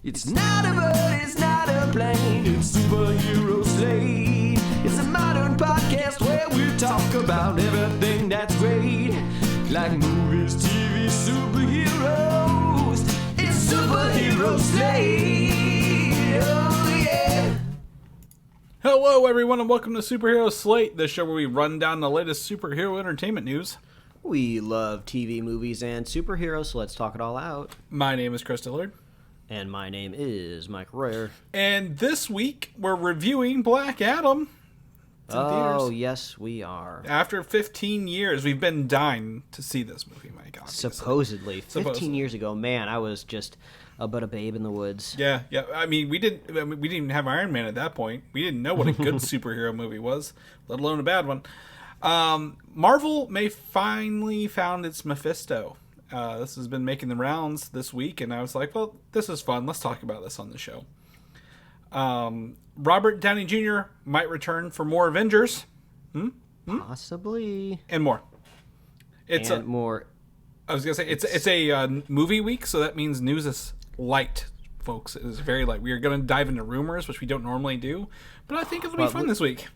It's not a bird, it's not a plane, it's Superhero Slate. It's a modern podcast where we talk about everything that's great, like movies, TV, superheroes. It's Superhero Slate. Oh yeah. Hello everyone and welcome to Superhero Slate, the show where we run down the latest superhero entertainment news. We love TV, movies, and superheroes, so let's talk it all out. My name is Chris Dillard. And my name is Mike Royer. And this week, we're reviewing Black Adam. Oh, yes, we are. After 15 years, we've been dying to see this movie, Mike. Supposedly. 15 years ago, man, I was just but a babe in the woods. Yeah. I mean, we didn't even have Iron Man at that point. We didn't know what a good superhero movie was, let alone a bad one. Marvel may finally found its Mephisto. This has been making the rounds this week, and I was like, well, this is fun. Let's talk about this on the show. Robert Downey Jr. might return for more Avengers. Possibly. And more. More. I was going to say, it's a movie week, so that means news is light, folks. It is very light. We are going to dive into rumors, which we don't normally do, but I think it'll be fun this week.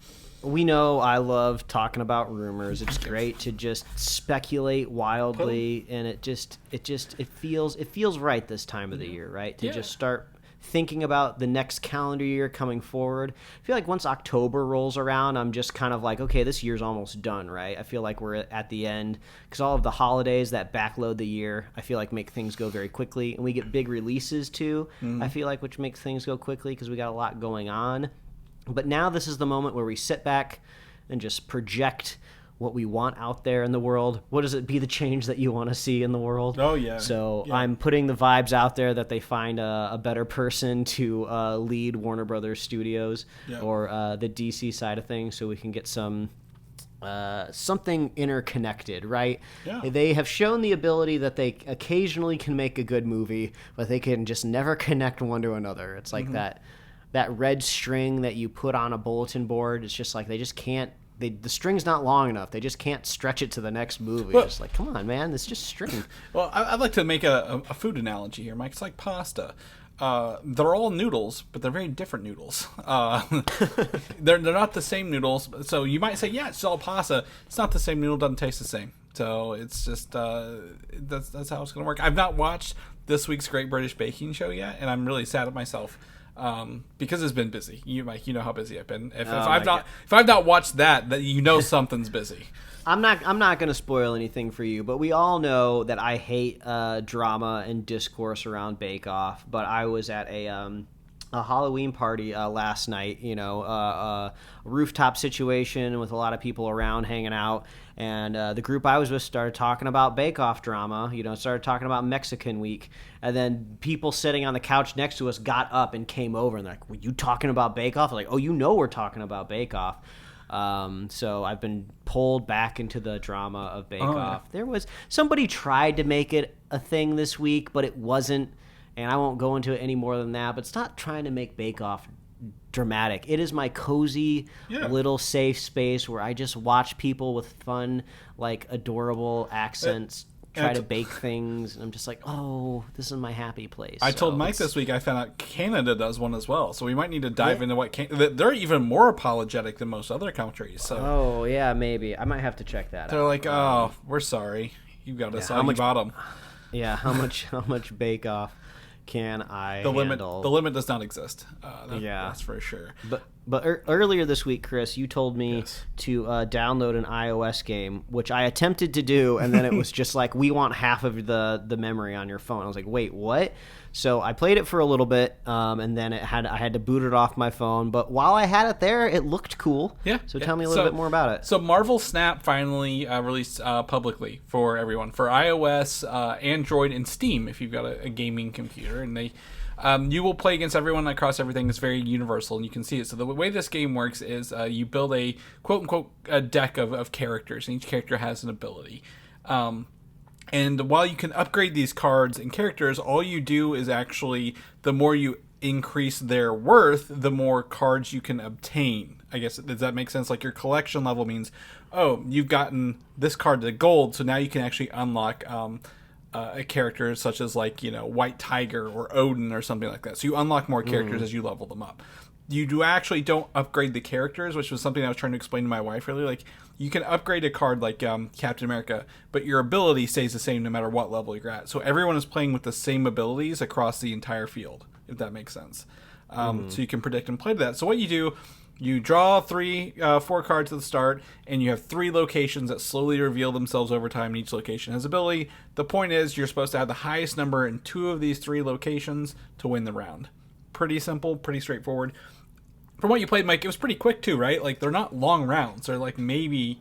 We know I love talking about rumors. It's great to just speculate wildly, and it feels right this time of the year, right? To just start thinking about the next calendar year coming forward. I feel like once October rolls around, I'm just kind of like, okay, this year's almost done, right? I feel like we're at the end because all of the holidays that backload the year, I feel like make things go very quickly, and we get big releases too. I feel like which makes things go quickly because we got a lot going on. But now this is the moment where we sit back and just project what we want out there in the world. What does it be the change that you want to see in the world? Oh, yeah. So I'm putting the vibes out there that they find a better person to lead Warner Brothers Studios or the DC side of things so we can get some something interconnected, right? Yeah. They have shown the ability that they occasionally can make a good movie, but they can just never connect one to another. It's like that red string that you put on a bulletin board. It's just like they just can't. The string's not long enough. They just can't stretch it to the next movie. Well, it's like, come on, man, it's just string. Well, I'd like to make a food analogy here, Mike. It's like pasta. They're all noodles, but they're very different noodles. They're not the same noodles. So you might say, yeah, it's all pasta. It's not the same noodle. Doesn't taste the same. So it's just that's how it's going to work. I've not watched this week's Great British Baking Show yet, and I'm really sad at myself. Because it's been busy. Mike, you know how busy I've been. If I've not watched that you know something's busy. I'm not going to spoil anything for you, but we all know that I hate drama and discourse around Bake Off. But I was at a Halloween party last night, a rooftop situation with a lot of people around hanging out. And the group I was with started talking about Bake Off drama, started talking about Mexican Week. And then people sitting on the couch next to us got up and came over. And they're like, were you talking about Bake Off? I'm like, oh, we're talking about Bake Off. So I've been pulled back into the drama of Bake Off. Yeah. There was somebody tried to make it a thing this week, but it wasn't. And I won't go into it any more than that. But it's not trying to make Bake Off dramatic. It is my cozy little safe space where I just watch people with fun, like adorable accents try to bake things, and I'm just like, oh, this is my happy place. I told Mike this week I found out Canada does one as well, so we might need to dive into what they're even more apologetic than most other countries. So oh yeah, maybe I might have to check that. They're like, oh, we're sorry, you got us on the bottom. Yeah, how much Bake Off can I handle? The limit does not exist. That's for sure. But earlier this week, Chris, you told me to download an iOS game, which I attempted to do, and then it was just like, we want half of the memory on your phone. I was like, wait, what? So I played it for a little bit, and then I had to boot it off my phone. But while I had it there, it looked cool. Yeah. So tell me a little bit more about it. So Marvel Snap finally released publicly for everyone, for iOS, Android, and Steam, if you've got a gaming computer. And they... you will play against everyone across everything. It's very universal, and you can see it. So the way this game works is you build a quote-unquote a deck of characters, and each character has an ability. And while you can upgrade these cards and characters, all you do is actually, the more you increase their worth, the more cards you can obtain. I guess, does that make sense? Like your collection level means, oh, you've gotten this card to gold, so now you can actually unlock characters such as like, White Tiger or Odin or something like that. So you unlock more characters as you level them up. You don't upgrade the characters, which was something I was trying to explain to my wife earlier. Like, you can upgrade a card like Captain America, but your ability stays the same no matter what level you're at. So everyone is playing with the same abilities across the entire field, if that makes sense. So you can predict and play to that. So what you do, you draw 4 cards at the start, and you have 3 locations that slowly reveal themselves over time, and each location has ability. The point is, you're supposed to have the highest number in 2 of these 3 locations to win the round. Pretty simple, pretty straightforward. From what you played, Mike, it was pretty quick too, right? Like, they're not long rounds. They're like maybe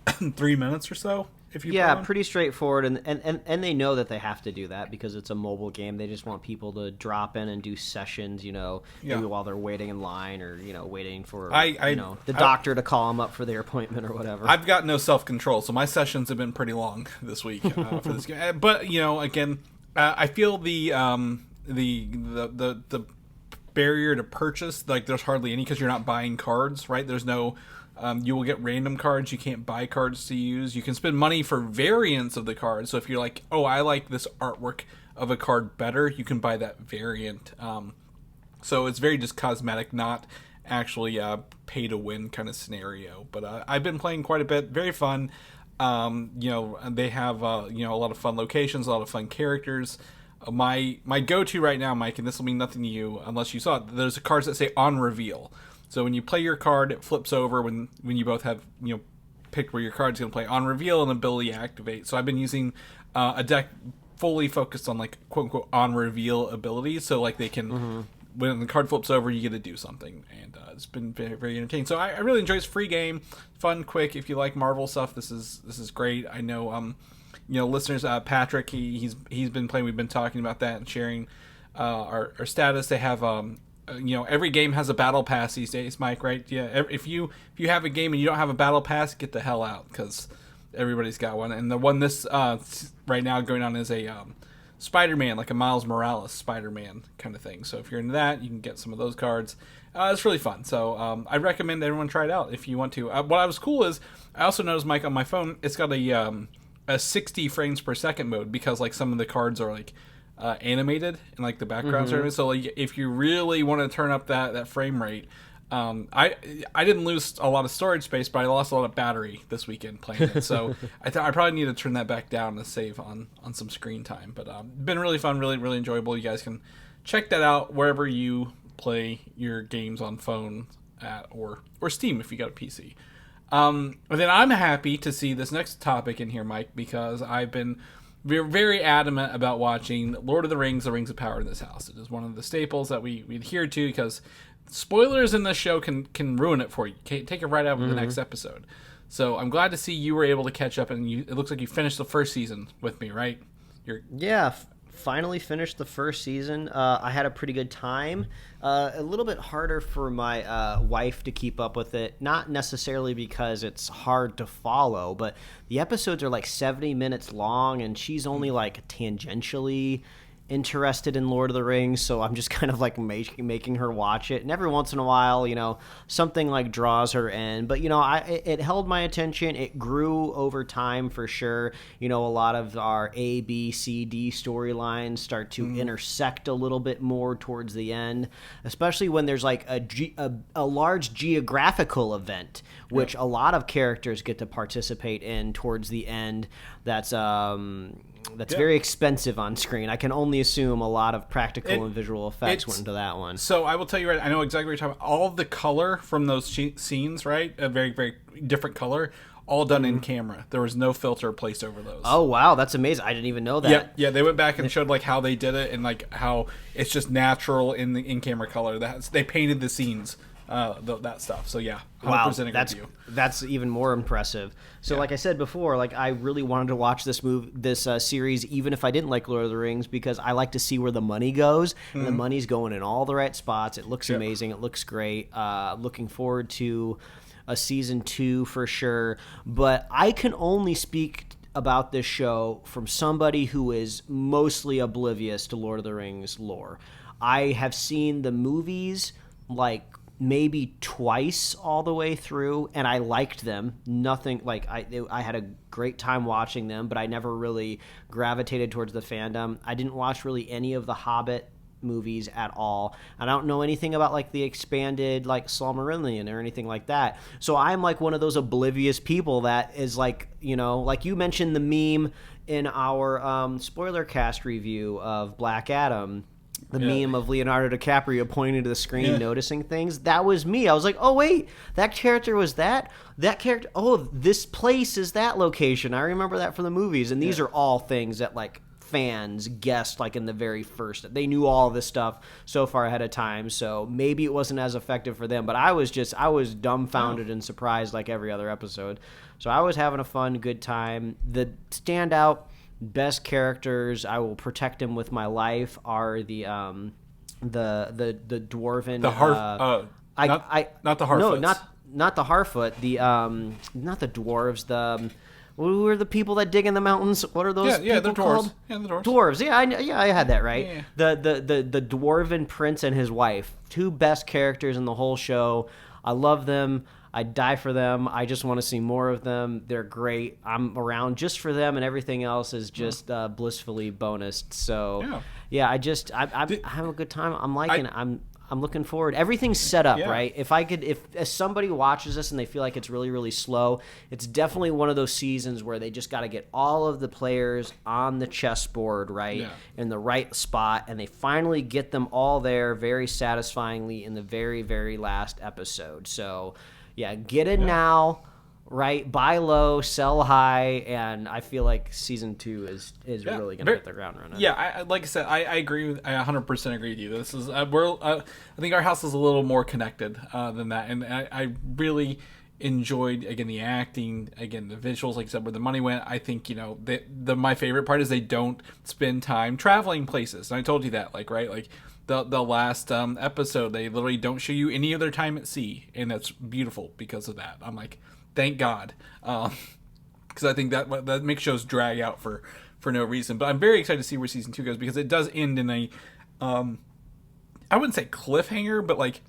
3 minutes or so. If you play pretty straightforward, and they know that they have to do that because it's a mobile game. They just want people to drop in and do sessions, maybe while they're waiting in line or waiting for the doctor to call them up for their appointment or whatever. I've got no self-control, so my sessions have been pretty long this week for this game. But again, I feel the barrier to purchase, like, there's hardly any because you're not buying cards, right? There's no. You will get random cards. You can't buy cards to use. You can spend money for variants of the cards. So if you're like, oh, I like this artwork of a card better, you can buy that variant. So it's very just cosmetic, not actually a pay-to-win kind of scenario. But I've been playing quite a bit. Very fun. They have a lot of fun locations, a lot of fun characters. My go-to right now, Mike, and this will mean nothing to you unless you saw it, there's cards that say on reveal. So when you play your card, it flips over when you both have, picked where your card's going to play. On reveal, an ability activate. So I've been using a deck fully focused on, like, quote-unquote, on reveal abilities. So, like, they can, when the card flips over, you get to do something. And it's been very, very entertaining. So I really enjoy it. It's a free game. Fun, quick. If you like Marvel stuff, this is great. I know, listeners, Patrick, he's been playing. We've been talking about that and sharing our status. They have... every game has a battle pass these days, Mike, right? Yeah. If you have a game and you don't have a battle pass, get the hell out because everybody's got one. And the one this right now going on is a Spider-Man, like a Miles Morales Spider-Man kind of thing. So if you're into that, you can get some of those cards. It's really fun. So I recommend everyone try it out if you want to. What was cool is I also noticed, Mike, on my phone, it's got a 60 frames per second mode because, like, some of the cards are like animated in, like, the background. So, like, if you really want to turn up that frame rate, I didn't lose a lot of storage space, but I lost a lot of battery this weekend playing it. So I probably need to turn that back down to save on some screen time. But been really fun, really, really enjoyable. You guys can check that out wherever you play your games on phone at or Steam if you got a PC. And then I'm happy to see this next topic in here, Mike, because we're very adamant about watching Lord of the Rings of Power in this house. It is one of the staples that we adhere to because spoilers in this show can ruin it for you. Take it right out of the next episode. So I'm glad to see you were able to catch up, and it looks like you finished the first season with me, right? Finally finished the first season. I had a pretty good time. A little bit harder for my wife to keep up with it, not necessarily because it's hard to follow, but the episodes are like 70 minutes long, and she's only like tangentially interested in Lord of the Rings, so I'm just kind of like making her watch it. And every once in a while, something like draws her in. But, it held my attention. It grew over time for sure. A lot of our A, B, C, D storylines start to intersect a little bit more towards the end, especially when there's like a large geographical event, which a lot of characters get to participate in towards the end. That's very expensive on screen. I can only assume a lot of practical and visual effects went into that one. So I will tell you right, I know exactly what you're talking about. All of the color from those scenes, right? A very, very different color, all done in camera. There was no filter placed over those. Oh, wow. That's amazing. I didn't even know that. Yeah, they went back and showed like how they did it and like how it's just natural in the in-camera color. They painted the scenes. That stuff. So yeah, 100% wow, that's even more impressive. So like I said before, like I really wanted to watch this series, even if I didn't like Lord of the Rings, because I like to see where the money goes, and the money's going in all the right spots. It looks amazing. It looks great. Looking forward to a season 2 for sure. But I can only speak about this show from somebody who is mostly oblivious to Lord of the Rings lore. I have seen the movies like maybe twice all the way through, and I liked them. Nothing like I had a great time watching them, but I never really gravitated towards the fandom. I didn't watch really any of the Hobbit movies at all. I don't know anything about like the expanded like Silmarillion or anything like that. So I'm like one of those oblivious people that is like, you know, like you mentioned the meme in our spoiler cast review of Black Adam. The meme of Leonardo DiCaprio pointing to the screen, noticing things. That was me. I was like, oh, wait, that character was that? That character, oh, this place is that location. I remember that from the movies. And these are all things that, like, fans guessed, like, in the very first. They knew all this stuff so far ahead of time, so maybe it wasn't as effective for them. But I was dumbfounded and surprised like every other episode. So I was having a fun, good time. The standout best characters, I will protect them with my life, are the dwarven, not the Harfoots. No, not the Harfoot. The not the dwarves. Who are the people that dig in the mountains? What are those? Yeah, they're people dwarves. called? Yeah, the dwarves. Dwarves. Yeah, I had that right. Yeah. The dwarven prince and his wife, two best characters in the whole show. I love them. I'd die for them. I just want to see more of them. They're great. I'm around just for them, and everything else is just blissfully bonused. So, yeah, I have a good time. I'm liking it. I'm looking forward. Everything's set up, right? If somebody watches this and they feel like it's really, really slow, it's definitely one of those seasons where they just got to get all of the players on the chessboard, right, in the right spot, and they finally get them all there very satisfyingly in the very, very last episode. So, yeah, get in now, right? Buy low, sell high, and I feel like season 2 is really going to hit the ground running. Yeah, like I said, I agree. I 100% agree with you. This is I think our house is a little more connected than that, and I really enjoyed again the acting, again the visuals, like I said, where the money went. I think my favorite part is they don't spend time traveling places. And I told you that, like the last episode, they literally don't show you any of their time at sea, and that's beautiful because of that. I'm like, thank God, because I think that makes shows drag out for no reason. But I'm very excited to see where season 2 goes, because it does end in a I wouldn't say cliffhanger, but like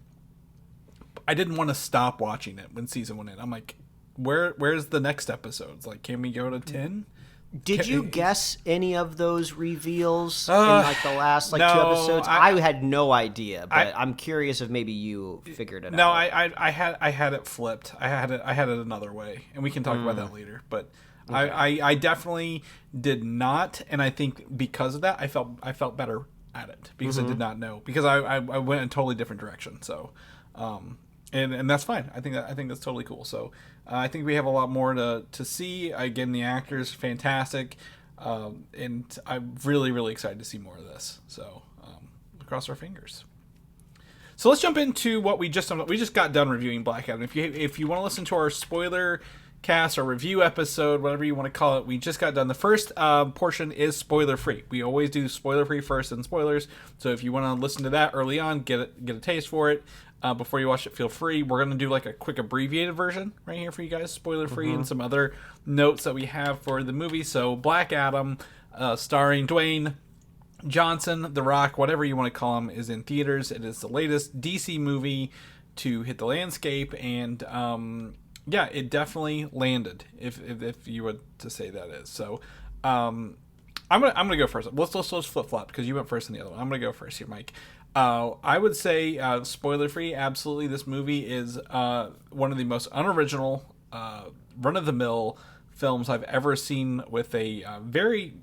I didn't want to stop watching it when season 1 ended. I'm like, where's the next episodes? Like, can we go to 10? Did you guess any of those reveals in like the last 2 episodes? I had no idea, but I'm curious if maybe you figured it out. No, I had it flipped. I had it another way, and we can talk about that later. But okay. I definitely did not, and I think because of that, I felt better at it because I did not know, because I went in a totally different direction. So, and that's fine. I think that's totally cool. So. I think we have a lot more to see. Again, the actors fantastic, and I'm really, really excited to see more of this. So, cross our fingers. So let's jump into what we just got done reviewing Black Adam. If you want to listen to our spoiler cast or review episode, whatever you want to call it, we just got done. The first portion is spoiler free. We always do spoiler free first and spoilers. So if you want to listen to that early on, get a taste for it. Before you watch it, feel free. We're going to do like a quick abbreviated version right here for you guys, spoiler free, and some other notes that we have for the movie. So Black Adam, starring Dwayne Johnson, The Rock, whatever you want to call him, is in theaters. It is the latest DC movie to hit the landscape, and it definitely landed, if you were to say that is. So I'm gonna go first. Let's flip flop, because you went first in the other one. I'm gonna go first here, Mike. I would say, spoiler free, absolutely, this movie is one of the most unoriginal, run of the mill films I've ever seen, with a very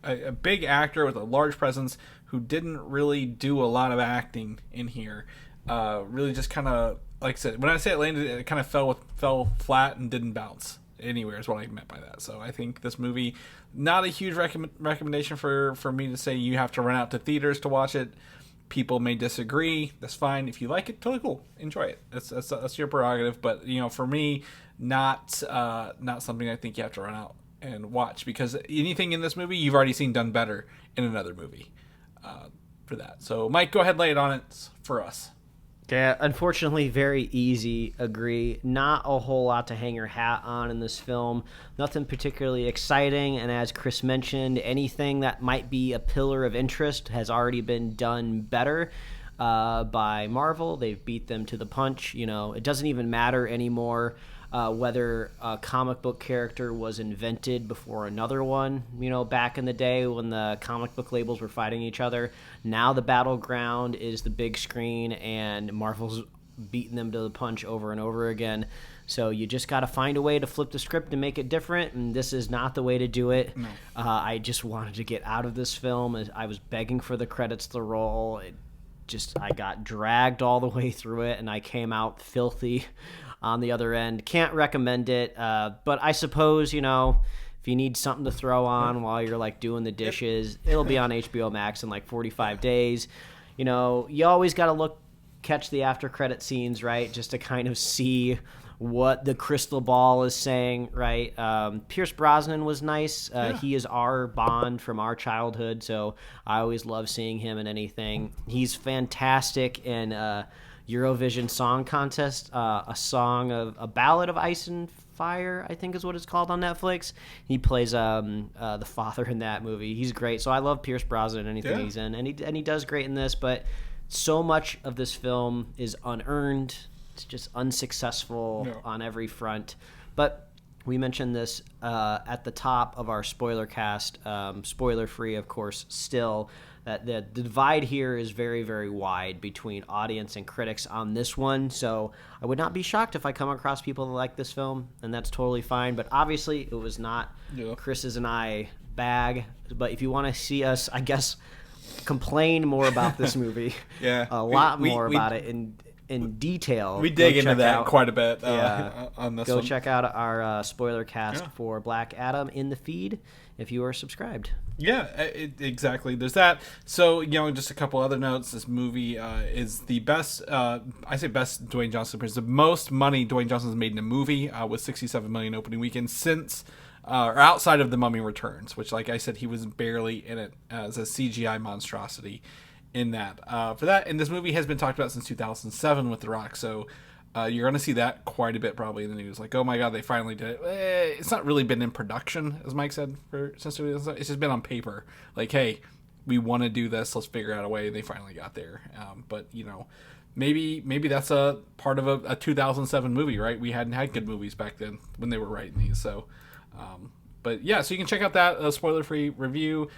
a big actor with a large presence who didn't really do a lot of acting in here. Really just kind of, like I said, when I say it landed, it kind of fell flat and didn't bounce anywhere is what I meant by that. So I think this movie, not a huge recommendation for me to say you have to run out to theaters to watch it. People may disagree. That's fine. If you like it, totally cool. Enjoy it. That's your prerogative. But for me, not something I think you have to run out and watch, because anything in this movie you've already seen done better in another movie for that. So Mike, go ahead, lay it on it for us. Yeah, unfortunately, very easy. Agree. Not a whole lot to hang your hat on in this film. Nothing particularly exciting. And as Chris mentioned, anything that might be a pillar of interest has already been done better. by Marvel. They've beat them to the punch. It doesn't even matter anymore whether a comic book character was invented before another one, back in the day when the comic book labels were fighting each other. Now the battleground is the big screen, and Marvel's beating them to the punch over and over again. So you just got to find a way to flip the script and make it different, and this is not the way to do it. No. I just wanted to get out of this film. I was begging for the credits to roll. I got dragged all the way through it, and I came out filthy on the other end. Can't recommend it, but I suppose, if you need something to throw on while you're doing the dishes, it'll be on HBO Max in 45 days. You always got to catch the after credit scenes, right, just to kind of see what the crystal ball is saying, right? Pierce Brosnan was nice. He is our Bond from our childhood, so I always love seeing him in anything. He's fantastic in Eurovision Song Contest, a Ballad of Ice and Fire, I think is what it's called on Netflix. He plays the father in that movie. He's great. So I love Pierce Brosnan in anything he's in, and he does great in this. But so much of this film is unearned. It's just unsuccessful on every front. But we mentioned this at the top of our spoiler cast, spoiler free, of course, still. That the divide here is very, very wide between audience and critics on this one. So I would not be shocked if I come across people that like this film, and that's totally fine. But obviously, it was not Chris's and I bag. But if you want to see us, I guess, complain more about this movie, a lot more about it in detail. We dig into that quite a bit on this one. Go check out our spoiler cast for Black Adam in the feed if you are subscribed. Yeah, exactly. There's that. So, just a couple other notes. This movie is the best, I say best Dwayne Johnson appearance. The most money Dwayne Johnson's made in a movie with $67 million opening weekend since, or outside of The Mummy Returns, which, like I said, he was barely in it as a CGI monstrosity in that. For that, and this movie has been talked about since 2007 with The Rock, so you're going to see that quite a bit probably in the news. Like, oh my god, they finally did it. It's not really been in production, as Mike said, since it's just been on paper. Like, hey, we want to do this, let's figure out a way. They finally got there. But, maybe that's a part of a 2007 movie, right? We hadn't had good movies back then when they were writing these, so... But yeah, so you can check out that spoiler-free review.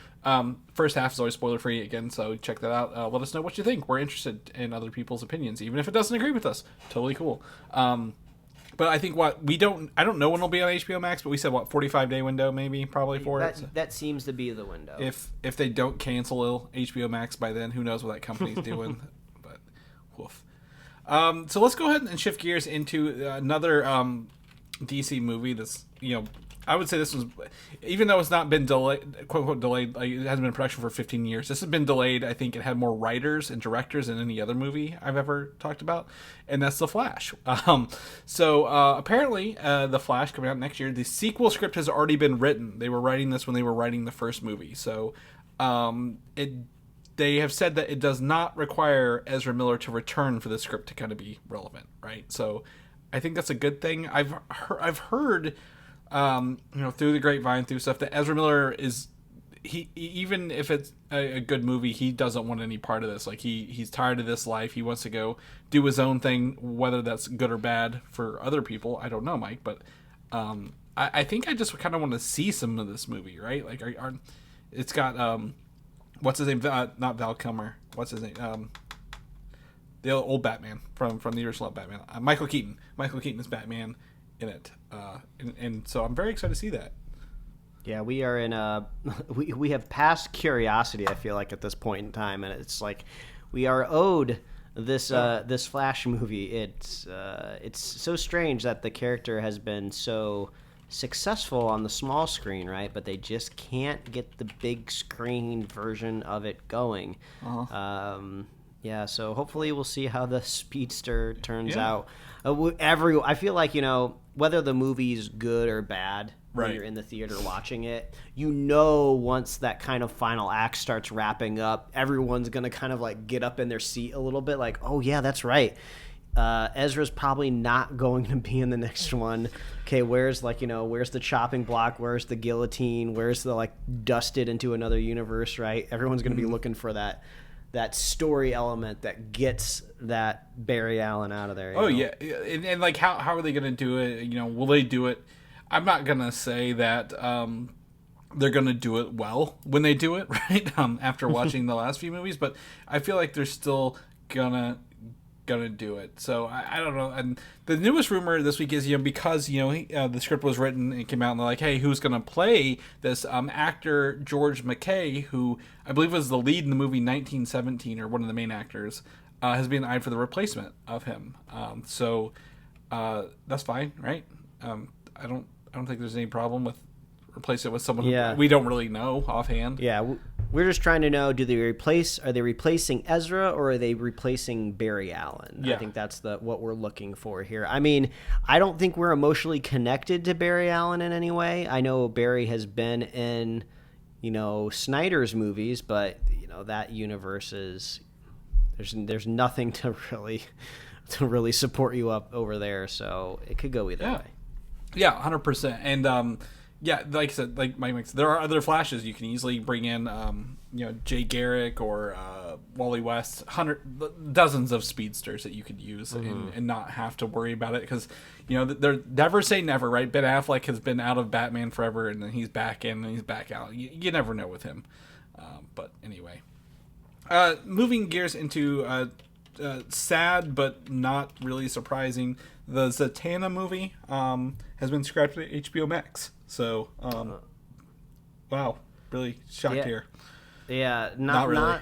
First half is always spoiler-free again, so check that out. Let us know what you think. We're interested in other people's opinions, even if it doesn't agree with us. Totally cool. But I think I don't know when it'll be on HBO Max, but we said 45-day window maybe probably for it. That seems to be the window. If they don't cancel HBO Max by then, who knows what that company's doing? But woof. So let's go ahead and shift gears into another DC movie that's I would say this was, even though it's not been delayed, quote unquote delayed, like it hasn't been in production for 15 years. This has been delayed. I think it had more writers and directors than any other movie I've ever talked about, and that's The Flash. Apparently, The Flash coming out next year. The sequel script has already been written. They were writing this when they were writing the first movie. So, they have said that it does not require Ezra Miller to return for the script to kind of be relevant, right? So, I think that's a good thing. I've heard. Through the grapevine, through stuff, that Ezra Miller is, he even if it's a good movie, he doesn't want any part of this. Like he's tired of this life. He wants to go do his own thing, whether that's good or bad for other people. I don't know, Mike, but I think I just kind of want to see some of this movie, right? Like, it's got what's his name? Not Val Kilmer. What's his name? The old Batman from the original Batman. Michael Keaton. Michael Keaton is Batman in it, and so I'm very excited to see that. Yeah, we are in we have passed curiosity, I feel like, at this point in time, and it's like we are owed this this Flash movie. It's so strange that the character has been so successful on the small screen, right? But they just can't get the big screen version of it going. Yeah, so hopefully we'll see how the Speedster turns out. I feel like, whether the movie's good or bad when you're in the theater watching it, once that kind of final act starts wrapping up, everyone's going to kind of like get up in their seat a little bit like, oh yeah, that's right. Ezra's probably not going to be in the next one. Okay, where's the chopping block? Where's the guillotine? Where's the dusted into another universe, right? Everyone's going to be looking for that that story element that gets that Barry Allen out of there. Oh, yeah. And like, how are they going to do it? You know, will they do it? I'm not going to say that they're going to do it well when they do it, right? After watching the last few movies, but I feel like they're still gonna do it. So I don't know. And the newest rumor this week is, because the script was written and it came out, and they're like, hey, who's gonna play this actor George MacKay, who I believe was the lead in the movie 1917, or one of the main actors, has been eyed for the replacement of him. So that's fine, right? I don't think there's any problem with replace it with someone who we don't really know offhand. Yeah, we're just trying to know, are they replacing Ezra, or are they replacing Barry Allen? Yeah. I think that's what we're looking for here. I mean, I don't think we're emotionally connected to Barry Allen in any way. I know Barry has been in, Snyder's movies, but that universe is there's nothing to really support you up over there, so it could go either way. Yeah, 100%. And yeah, like I said, like Mike makes, there are other Flashes. You can easily bring in, Jay Garrick or Wally West, dozens of speedsters that you could use and not have to worry about it, because they're never say never, right? Ben Affleck has been out of Batman forever, and then he's back in and he's back out. You never know with him. But anyway, moving gears into sad but not really surprising, the Zatanna movie has been scrapped at HBO Max. So, wow, really shocked here. Yeah, not really.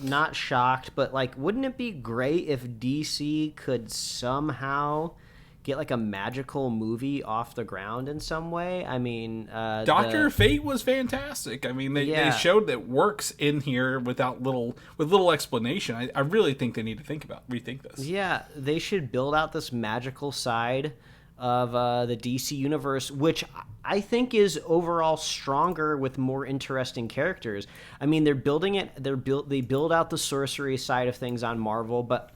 Not shocked, but like, wouldn't it be great if DC could somehow get like a magical movie off the ground in some way? I mean, Dr. Fate was fantastic. I mean, they showed that works in here with little explanation. I really think they need to rethink this. Yeah, they should build out this magical side of the DC universe, which I think is overall stronger with more interesting characters. I mean, they're building it. They build out the sorcery side of things on Marvel, but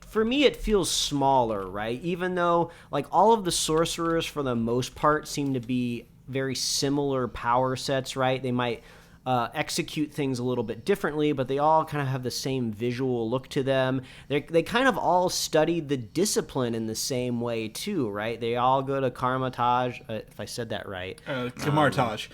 for me, it feels smaller, right? Even though, like, all of the sorcerers, for the most part, seem to be very similar power sets, right? They might execute things a little bit differently, but they all kind of have the same visual look to them. They kind of all study the discipline in the same way, too, right? They all go to Karmatage, if I said that right. Kamartage.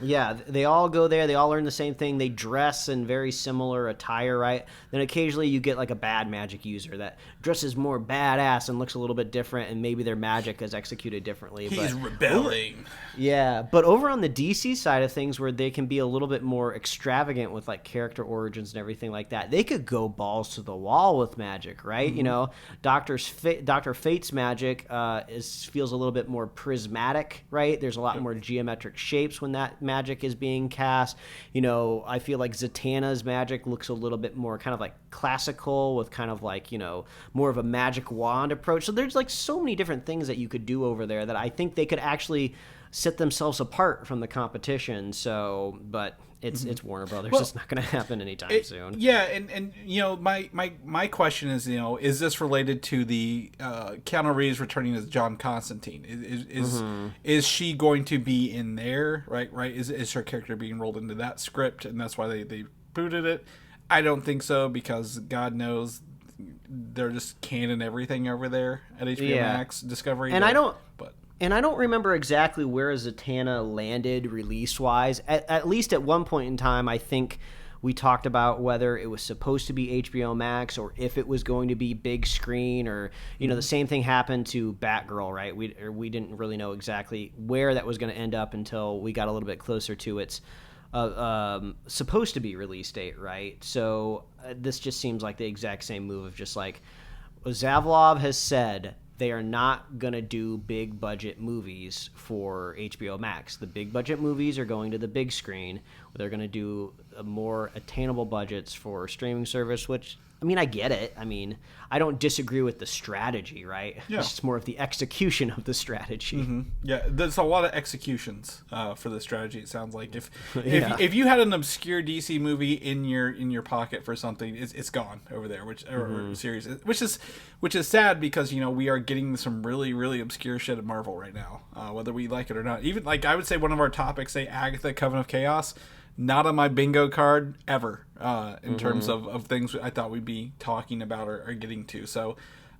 Yeah, they all go there. They all learn the same thing. They dress in very similar attire, right? Then occasionally you get like a bad magic user that dresses more badass and looks a little bit different, and maybe their magic is executed differently. He's rebelling. But over on the DC side of things, where they can be a little bit more extravagant with like character origins and everything like that, they could go balls to the wall with magic, right? Mm-hmm. Dr. Fate's magic feels a little bit more prismatic, right? There's a lot more geometric shapes when that magic is being cast. I feel like Zatanna's magic looks a little bit more kind of like classical, with kind of like, more of a magic wand approach. So there's like so many different things that you could do over there that I think they could actually set themselves apart from the competition. So, but it's Warner Brothers. Well, it's not going to happen anytime soon. Yeah, and my question is this related to the Keanu Reeves returning as John Constantine? Is she going to be in there? Right? Is her character being rolled into that script, and that's why they booted it? I don't think so, because God knows they're just canning everything over there at HBO Max Discovery. And I don't remember exactly where Zatanna landed release-wise. At least at one point in time, I think we talked about whether it was supposed to be HBO Max or if it was going to be big screen, or the same thing happened to Batgirl, right? We didn't really know exactly where that was going to end up until we got a little bit closer to its supposed to be release date, right? So this just seems like the exact same move of just like, Zavalov has said they are not going to do big budget movies for HBO Max. The big budget movies are going to the big screen. They're going to do more attainable budgets for streaming service, which, I mean, I get it. I mean, I don't disagree with the strategy, right? Yeah. It's just more of the execution of the strategy. Mm-hmm. Yeah, there's a lot of executions for the strategy, it sounds like. If you had an obscure DC movie in your pocket for something, it's gone over there, or series, which is sad, because we are getting some really, really obscure shit at Marvel right now, whether we like it or not. Even, like, I would say one of our topics, say Agatha, Coven of Chaos, not on my bingo card ever in terms of things I thought we'd be talking about or getting to. So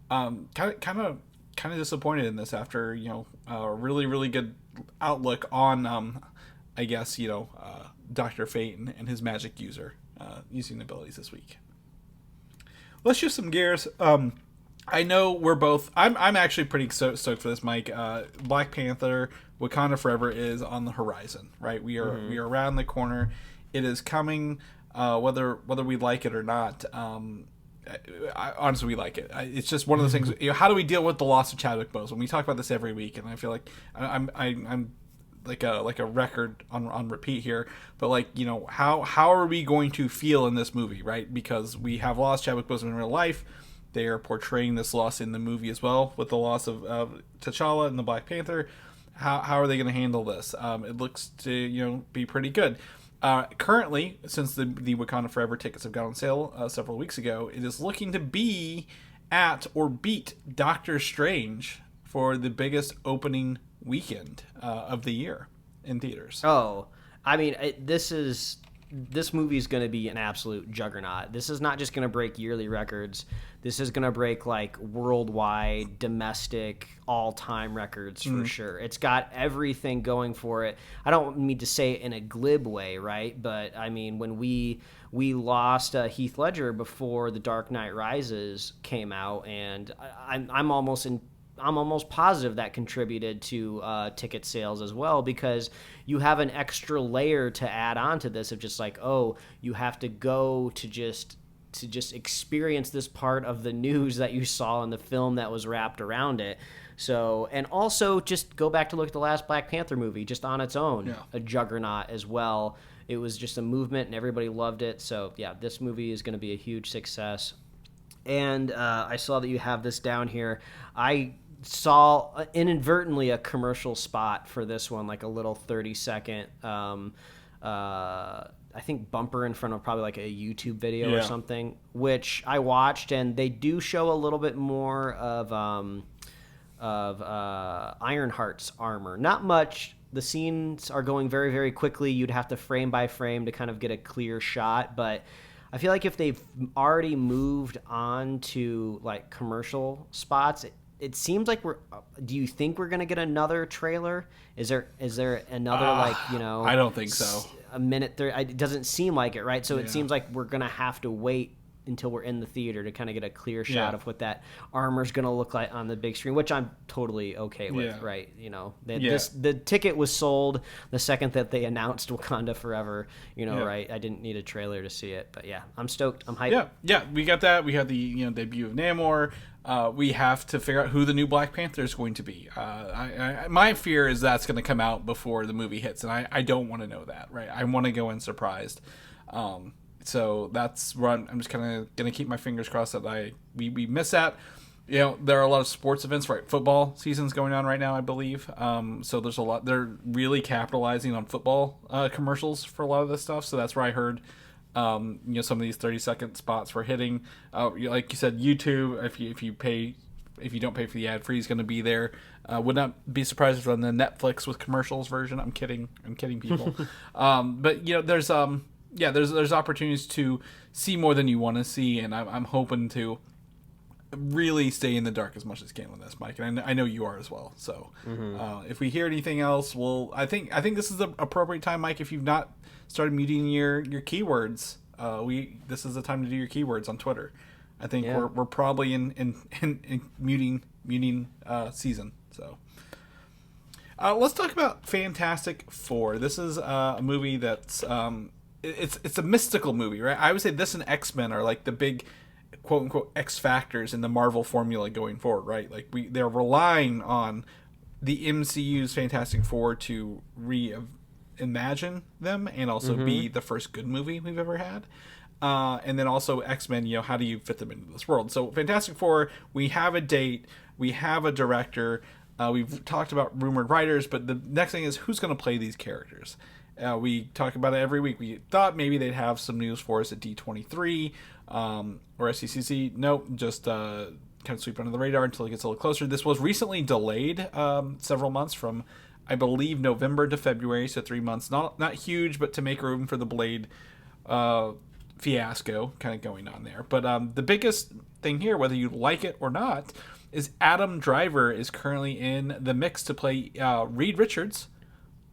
kind of disappointed in this after a really really good outlook on I guess Dr. Fate and his magic using abilities this week. Let's shift some gears. I know we're both. I'm actually pretty stoked for this, Mike. Black Panther, Wakanda Forever is on the horizon, right? We are around the corner. It is coming, whether we like it or not. Honestly, we like it. It's just one of those things. How do we deal with the loss of Chadwick Boseman? We talk about this every week, and I feel like I'm like a record on repeat here. But how are we going to feel in this movie, right? Because we have lost Chadwick Boseman in real life. They are portraying this loss in the movie as well, with the loss of T'Challa and the Black Panther. How are they going to handle this? It looks to be pretty good. Currently, since the Wakanda Forever tickets have gone on sale several weeks ago, it is looking to be at or beat Doctor Strange for the biggest opening weekend of the year in theaters. Oh, I mean, this movie is going to be an absolute juggernaut. This is not just going to break yearly records. This is going to break worldwide, domestic, all-time records for sure. It's got everything going for it. I don't mean to say it in a glib way, right? But I mean, when we lost Heath Ledger before The Dark Knight Rises came out, and I'm almost positive that contributed to ticket sales as well, because you have an extra layer to add on to this of just you have to go to just experience this part of the news that you saw in the film that was wrapped around it. So, and also just go back to look at the last Black Panther movie just on its own, a juggernaut as well. It was just a movement and everybody loved it. So yeah, this movie is going to be a huge success. And I saw that you have this down here. I saw inadvertently a commercial spot for this one, a little 30-second I think bumper in front of probably a YouTube video or something, which I watched, and they do show a little bit more of Ironheart's armor. Not much. The scenes are going very, very quickly. You'd have to frame by frame to kind of get a clear shot, but I feel like if they've already moved on to commercial spots, it seems like do you think we're going to get another trailer? Is there another I don't think so. A minute 30? It doesn't seem like it, right? So it seems like we're going to have to wait until we're in the theater to kind of get a clear shot of what that armor's going to look like on the big screen, which I'm totally okay with, right? The ticket was sold the second that they announced Wakanda Forever, right? I didn't need a trailer to see it, but yeah, I'm stoked. I'm hyped. Yeah, we got that. We had the debut of Namor. We have to figure out who the new Black Panther is going to be. My fear is that's going to come out before the movie hits, and I don't want to know that, right? I want to go in surprised. So that's where I'm just kind of going to keep my fingers crossed that we miss that. There are a lot of sports events, right? Football season's going on right now, I believe. So there's a lot. They're really capitalizing on football commercials for a lot of this stuff. So that's where I heard some of these 30-second spots were hitting. Like you said, YouTube, if you don't pay for the ad free, is going to be there. Would not be surprised if it's on the Netflix with commercials version. I'm kidding people. But there's opportunities to see more than you want to see, and I'm hoping to really stay in the dark as much as can with this, Mike, and I know you are as well. So if we hear anything else, I think this is the appropriate time, Mike. If you've not started muting your keywords, this is the time to do your keywords on Twitter. I think we're probably in muting season. So let's talk about Fantastic Four. This is a movie that's it's a mystical movie, right? I would say this and X-Men are the big quote unquote X factors in the Marvel formula going forward, right? They're relying on the MCU's Fantastic Four to reimagine them and also be the first good movie we've ever had. And then also X-Men, how do you fit them into this world? So Fantastic Four, we have a date, we have a director, we've talked about rumored writers, but the next thing is who's going to play these characters. We talk about it every week. We thought maybe they'd have some news for us at D23 or SCCC. Nope, just kind of sweep under the radar until it gets a little closer. This was recently delayed several months from I believe, November to February, so 3 months. Not huge, but to make room for the Blade fiasco kind of going on there. But the biggest thing here, whether you like it or not, is Adam Driver is currently in the mix to play Reed Richards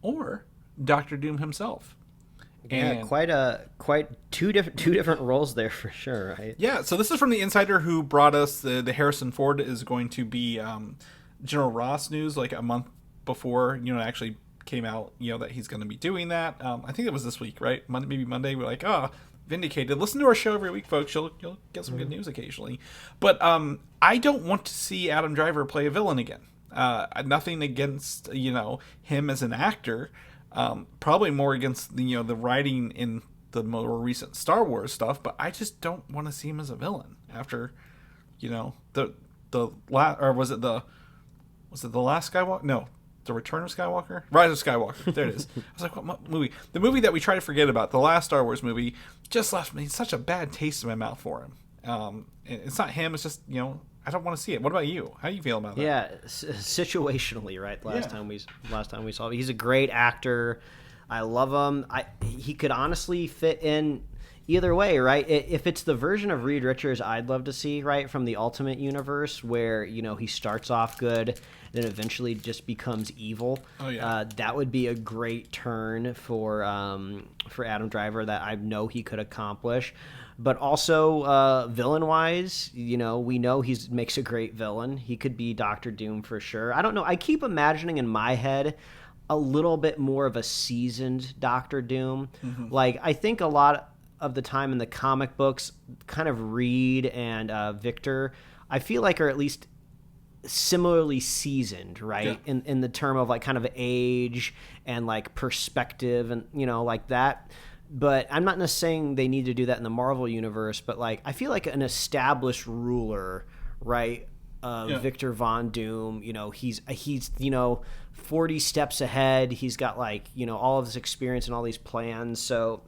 or Doctor Doom himself. Yeah, quite two different roles there for sure, right? Yeah, so this is from the insider who brought us the Harrison Ford is going to be General Ross news like a month before, it actually came out, that he's going to be doing that. I think it was this week, right? Maybe Monday. We're like, vindicated. Listen to our show every week, folks. You'll get some good news occasionally. But I don't want to see Adam Driver play a villain again. Nothing against, him as an actor. Probably more against the writing in the more recent Star Wars stuff, but I just don't want to see him as a villain after, was it the Last Skywalker? No, The Return of Skywalker, Rise of Skywalker. There it is. I was like, what movie? The movie that we try to forget about, the last Star Wars movie, just left me such a bad taste in my mouth for him. It's not him. It's just I don't want to see it. What about you? How do you feel about that? Yeah, situationally, right? Last time we saw him, he's a great actor. I love him. He could honestly fit in either way, right? If it's the version of Reed Richards I'd love to see, right, from the Ultimate Universe, where he starts off good, then eventually just becomes evil. Oh yeah, that would be a great turn for Adam Driver that I know he could accomplish. But also, villain-wise, we know he makes a great villain. He could be Doctor Doom for sure. I don't know. I keep imagining in my head a little bit more of a seasoned Doctor Doom. Mm-hmm. Like, I think a lot of the time in the comic books, kind of Reed and Victor, I feel like are at least similarly seasoned, right? Yeah. In the term of, like, kind of age and, like, perspective and, like that. But I'm not necessarily saying they need to do that in the Marvel universe, but like I feel like an established ruler, right? Victor Von Doom, he's 40 steps ahead. He's got like, all of this experience and all these plans. So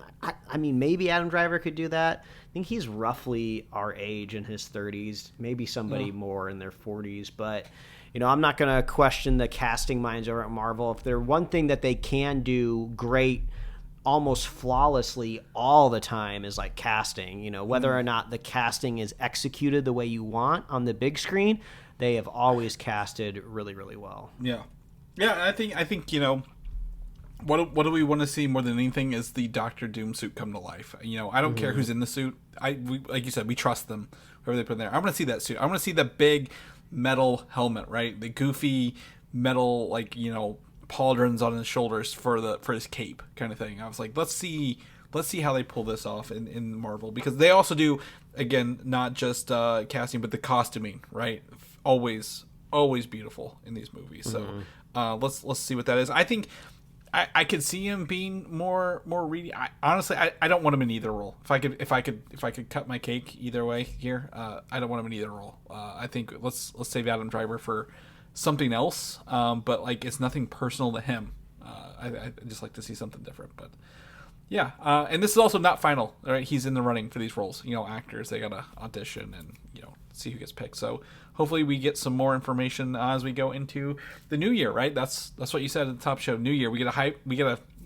I mean, maybe Adam Driver could do that. I think he's roughly our age, in his 30s, maybe somebody more in their 40s, but I'm not going to question the casting minds over at Marvel. If they're one thing that they can do great, almost flawlessly all the time, is like casting. Whether or not the casting is executed the way you want on the big screen, they have always casted really, really well. Yeah. I think what do we want to see more than anything is the Doctor Doom suit come to life. I don't care who's in the suit. Like you said, we trust them, whoever they put in there. I want to see that suit. I want to see the big metal helmet, right? The goofy metal, like, pauldrons on his shoulders for his cape kind of thing. I was like, let's see how they pull this off in Marvel, because they also do, again, not just casting but the costuming, right? Always beautiful in these movies. So let's see what that is. I think I could see him being more reedy. Honestly, I don't want him in either role. If I could cut my cake either way here, I don't want him in either role. I think let's save Adam Driver for something else, but like it's nothing personal to him. I just like to see something different. But yeah, and this is also not final, right? He's in the running for these roles. Actors, they gotta audition and see who gets picked. So hopefully we get some more information as we go into the new year, right? That's what you said at the top show. New year, we gotta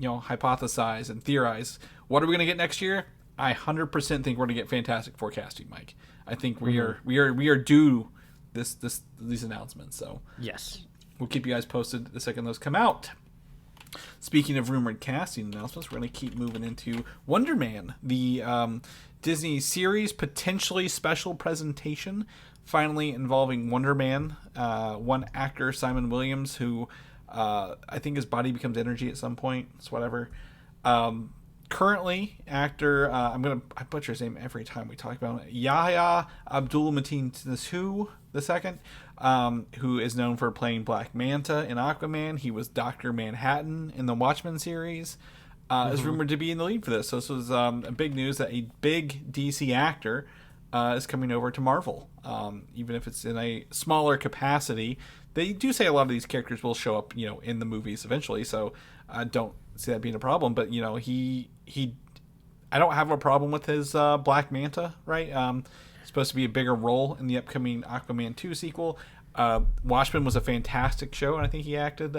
hypothesize and theorize. What are we gonna get next year? I 100% think we're gonna get fantastic forecasting, Mike. I think we are due these announcements. So yes, we'll keep you guys posted the second those come out. Speaking of rumored casting announcements, we're going to keep moving into Wonder Man, the Disney series potentially special presentation, finally involving Wonder Man, one actor, Simon Williams, who I think his body becomes energy at some point. It's whatever. Currently, actor, I butcher his name every time we talk about it, Yahya Abdul-Mateen II, who is known for playing Black Manta in Aquaman. He was Dr. Manhattan in the Watchmen series. Is rumored to be in the lead for this. So this was big news that a big DC actor is coming over to Marvel. Even if it's in a smaller capacity, they do say a lot of these characters will show up, in the movies eventually. So I don't see that being a problem. But I don't have a problem with his Black Manta, right? Supposed to be a bigger role in the upcoming Aquaman 2 sequel. Watchmen was a fantastic show, and I think he acted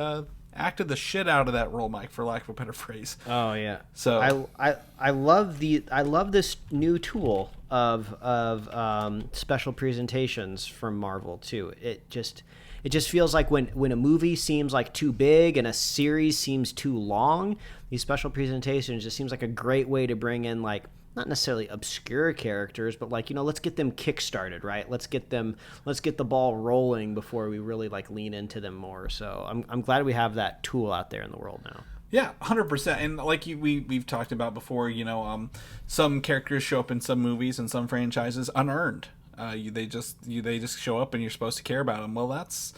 acted the shit out of that role, Mike, for lack of a better phrase. Oh yeah. So I love this new tool of special presentations from Marvel too. It just feels like when a movie seems like too big and a series seems too long, these special presentations just seems like a great way to bring in, like, not necessarily obscure characters, but like, let's get them kickstarted, right? Let's get the ball rolling before we really like lean into them more. So I'm glad we have that tool out there in the world now. Yeah, 100%. And like we've talked about before, some characters show up in some movies and some franchises unearned. They just show up and you're supposed to care about them. Well, that's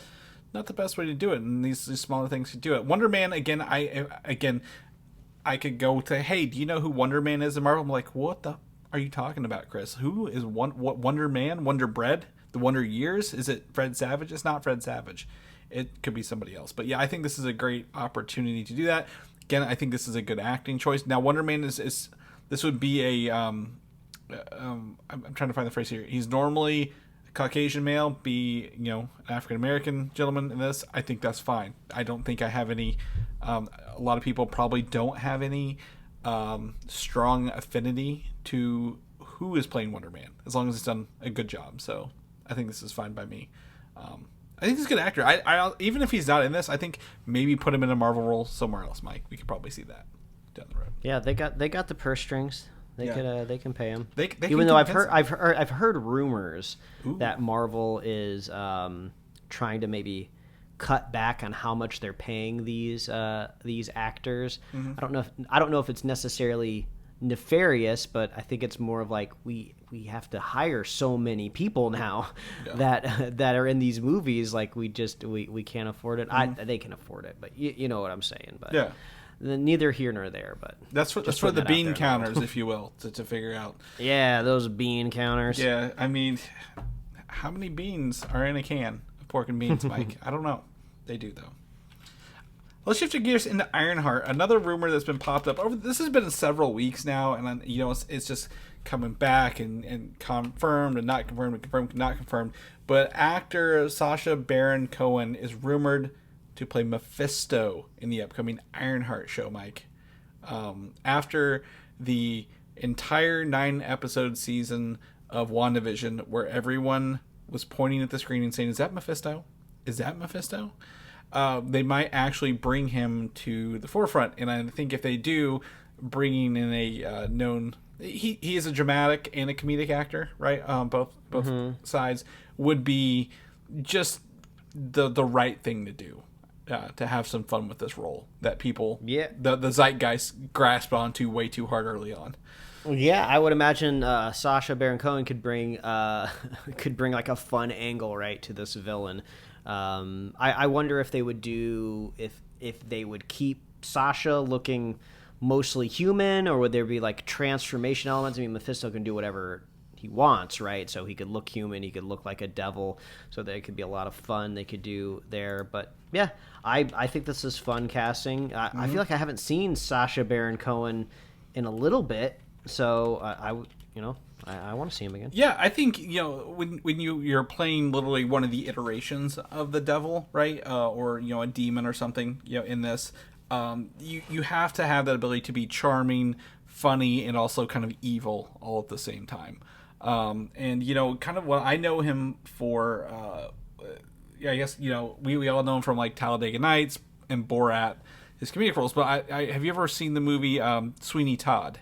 not the best way to do it, and these smaller things could do it. Wonder Man, again, I could go to, hey, do you know who Wonder Man is in Marvel? I'm like, what the are you talking about, Chris? Who is what Wonder Man? Wonder Bread? The Wonder Years? Is it Fred Savage? It's not Fred Savage. It could be somebody else. But yeah, I think this is a great opportunity to do that. Again, I think this is a good acting choice. Now, Wonder Man is this would be a I'm trying to find the phrase here. He's normally a Caucasian male, be an African American gentleman in this. I think that's fine. I don't think I have any. A lot of people probably don't have any strong affinity to who is playing Wonder Man, as long as it's done a good job. So I think this is fine by me. I think he's a good actor. I even if he's not in this, I think maybe put him in a Marvel role somewhere else, Mike. We could probably see that down the road. Yeah, they got the purse strings. They can pay him. They even though I've heard rumors that Marvel is trying to maybe cut back on how much they're paying these actors. Mm-hmm. I don't know if it's necessarily nefarious, but I think it's more of like we have to hire so many people now that are in these movies, like we can't afford it. Mm-hmm. They can afford it, but you know what I'm saying. But yeah, neither here nor there. But that's for the bean counters, if you will, to figure out. Yeah, those bean counters. Yeah, I mean, how many beans are in a can of pork and beans, Mike? I don't know. They do though. Let's shift gears into Ironheart. Another rumor that's been popped up over. This has been several weeks now, and it's just coming back and confirmed and not confirmed and confirmed and not confirmed. But actor Sacha Baron Cohen is rumored to play Mephisto in the upcoming Ironheart show, Mike. After the entire 9-episode season of WandaVision, where everyone was pointing at the screen and saying, "Is that Mephisto? Is that Mephisto?" They might actually bring him to the forefront, and I think if they do, bringing in a known, he is a dramatic and a comedic actor, right? Both mm-hmm. sides would be just the right thing to do, to have some fun with this role that people, the zeitgeist grasped onto way too hard early on. Yeah, I would imagine Sacha Baron Cohen could bring like a fun angle, right, to this villain. I wonder if they would do if they would keep Sasha looking mostly human, or would there be like transformation elements? I mean, Mephisto can do whatever he wants, right? So he could look human, he could look like a devil. So there could be a lot of fun they could do there. But yeah, I think this is fun casting. I feel like I haven't seen Sacha Baron Cohen in a little bit, so I want to see him again. Yeah, I think when you're playing literally one of the iterations of the devil, right, or a demon or something, in this, you have to have that ability to be charming, funny, and also kind of evil all at the same time. And kind of what I know him for, I guess we all know him from like Talladega Nights and Borat, his comedic roles. But I have you ever seen the movie Sweeney Todd?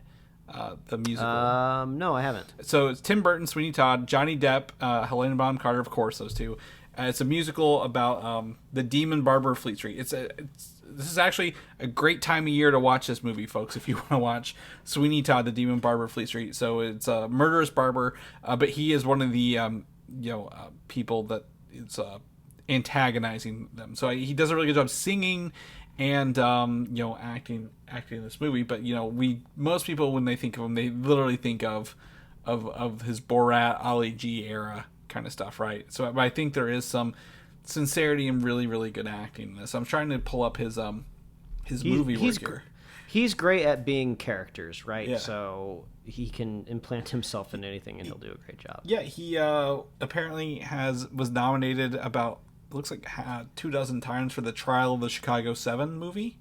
The musical. No, I haven't. So it's Tim Burton, Sweeney Todd, Johnny Depp, Helena Bonham Carter, of course, those two. It's a musical about the demon barber of Fleet Street. This is actually a great time of year to watch this movie, folks, if you want to watch Sweeney Todd, the demon barber of Fleet Street. So it's a murderous barber, but he is one of the people that is antagonizing them. So he does a really good job singing and acting in this movie. But most people, when they think of him, they literally think of his Borat, Ali G era kind of stuff, right? So I think there is some sincerity and really, really good acting in this. I'm trying to pull up his movie work here. He's great at being characters, right? Yeah. So he can implant himself in anything, and he'll do a great job. Yeah, he apparently was nominated about it looks like 24 times for the Trial of the Chicago 7 movie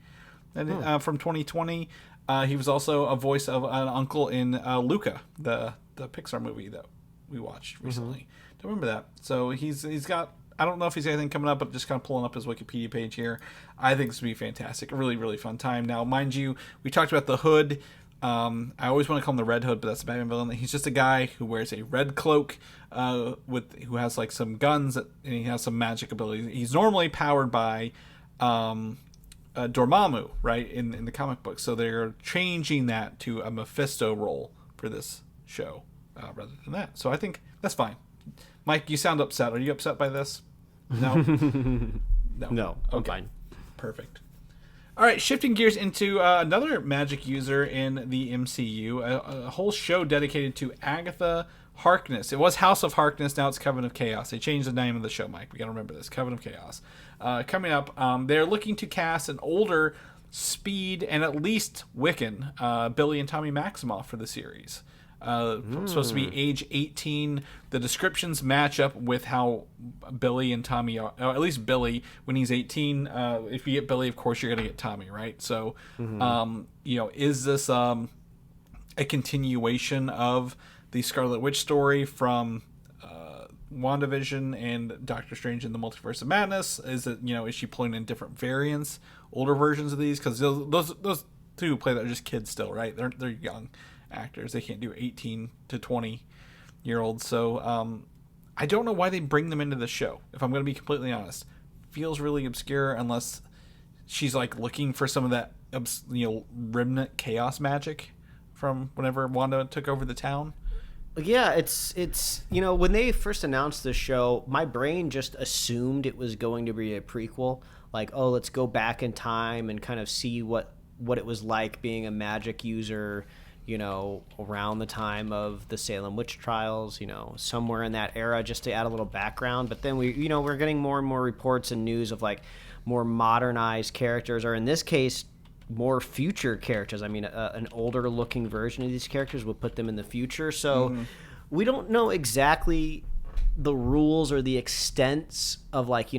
from 2020. He was also a voice of an uncle in Luca, the Pixar movie that we watched recently. Don't remember that. So he's got, I don't know if he's got anything coming up, but just kind of pulling up his Wikipedia page here. I think this would be fantastic. A really, really fun time. Now, mind you, we talked about the Hood. I always want to call him the Red Hood, but that's a Batman villain. He's just a guy who wears a red cloak, who has like some guns, and he has some magic abilities. He's normally powered by Dormammu, right, in the comic book. So they're changing that to a Mephisto role for this show rather than that. So I think that's fine. Mike, you sound upset. Are you upset by this? No? No, I'm fine. Perfect. All right, shifting gears into another magic user in the MCU, a whole show dedicated to Agatha Harkness. It was House of Harkness, now it's Coven of Chaos. They changed the name of the show, Mike. We got to remember this, Coven of Chaos. Coming up, they're looking to cast an older Speed and at least Wiccan, Billy and Tommy Maximoff for the series. Supposed to be age 18. The descriptions match up with how Billy and Tommy are, or at least Billy when he's 18. If you get Billy, of course you're gonna get Tommy, right? So is this a continuation of the Scarlet Witch story from WandaVision and Doctor Strange in the Multiverse of Madness? Is it, is she pulling in different variants, older versions of these? Because those two who play that are just kids still, right? They're young actors. They can't do 18 to 20-year-olds. So I don't know why they bring them into the show, if I'm going to be completely honest. Feels really obscure unless she's like looking for some of that remnant chaos magic from whenever Wanda took over the town. Yeah, it's when they first announced the show, my brain just assumed it was going to be a prequel. Like, oh, let's go back in time and kind of see what it was like being a magic user, around the time of the Salem witch trials, somewhere in that era, just to add a little background. But then we're getting more and more reports and news of like more modernized characters, or in this case, more future characters. I mean, an older looking version of these characters would put them in the future. So we don't know exactly the rules or the extents of like,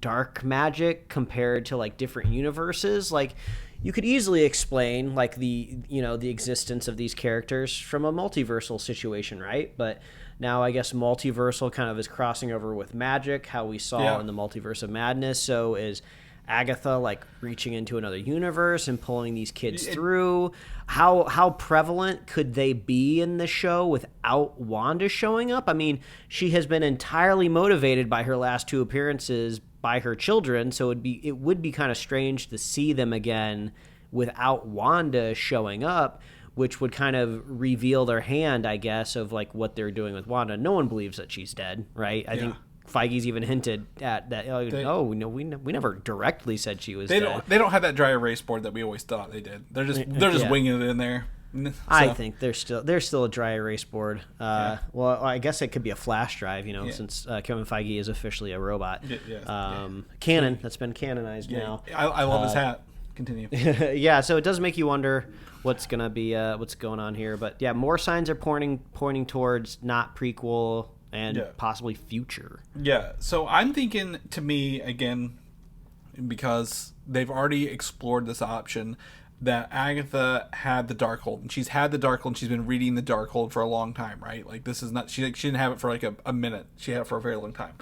dark magic compared to like different universes. Like, you could easily explain like the existence of these characters from a multiversal situation, right? But now I guess multiversal kind of is crossing over with magic, how we saw in the Multiverse of Madness. So is Agatha like reaching into another universe and pulling these kids through? How prevalent could they be in the show without Wanda showing up? I mean, she has been entirely motivated by her last two appearances by her children, so it would be kind of strange to see them again without Wanda showing up, which would kind of reveal their hand, I guess, of like what they're doing with Wanda. No one believes that she's dead, right? I think Feige's even hinted at that. We never directly said she was dead. They don't have that dry erase board that we always thought they did. They're just winging it in there. So. I think there's still a dry erase board. Well, I guess it could be a flash drive, since Kevin Feige is officially a robot. Canon, that's been canonized now. I love his hat. Continue. Yeah, so it does make you wonder what's going on here. But yeah, more signs are pointing towards not prequel and possibly future. Yeah, so I'm thinking, to me, again, because they've already explored this option, that Agatha had the Darkhold, and she's had the Darkhold, and she's been reading the Darkhold for a long time, right? Like, this is not, she didn't have it for like a minute. She had it for a very long time.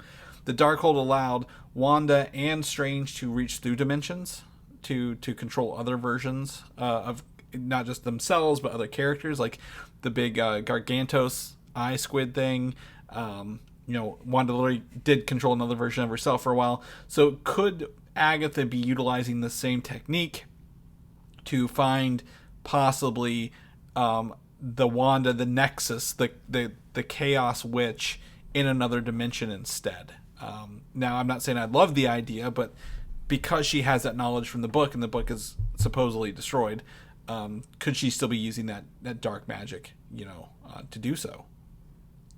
The Darkhold allowed Wanda and Strange to reach through dimensions to control other versions of not just themselves, but other characters, like the big Gargantos eye squid thing. Wanda literally did control another version of herself for a while. So could Agatha be utilizing the same technique to find possibly the Wanda, the Nexus, the Chaos Witch in another dimension instead? Now, I'm not saying I love the idea, but because she has that knowledge from the book, and the book is supposedly destroyed, could she still be using that dark magic, to do so?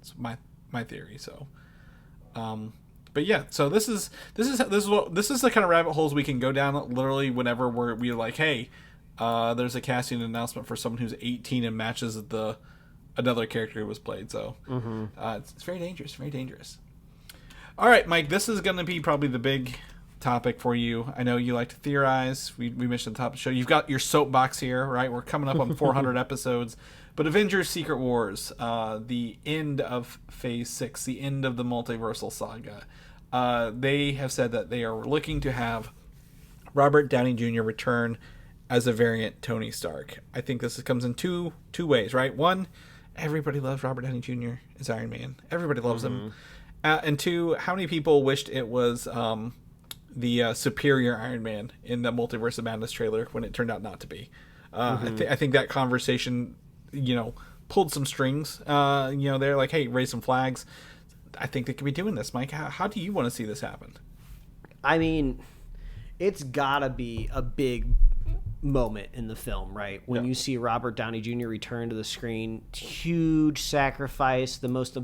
It's my theory. So, but yeah, so this is the kind of rabbit holes we can go down literally whenever we're like, hey, there's a casting announcement for someone who's 18 and matches another character who was played. So it's very dangerous, very dangerous. All right, Mike, this is going to be probably the big topic for you. I know you like to theorize. We mentioned at the top of the show. You've got your soapbox here, right? We're coming up on 400 episodes. But Avengers Secret Wars, the end of Phase 6, the end of the multiversal saga, they have said that they are looking to have Robert Downey Jr. return as a variant Tony Stark. I think this comes in two ways, right? One, everybody loves Robert Downey Jr. as Iron Man. Everybody loves him. And two, how many people wished it was the superior Iron Man in the Multiverse of Madness trailer when it turned out not to be? I think that conversation, pulled some strings. They're like, hey, raise some flags. I think they could be doing this, Mike. How do you want to see this happen? I mean, it's got to be a big moment in the film, right? When you see Robert Downey Jr. return to the screen, huge sacrifice, the most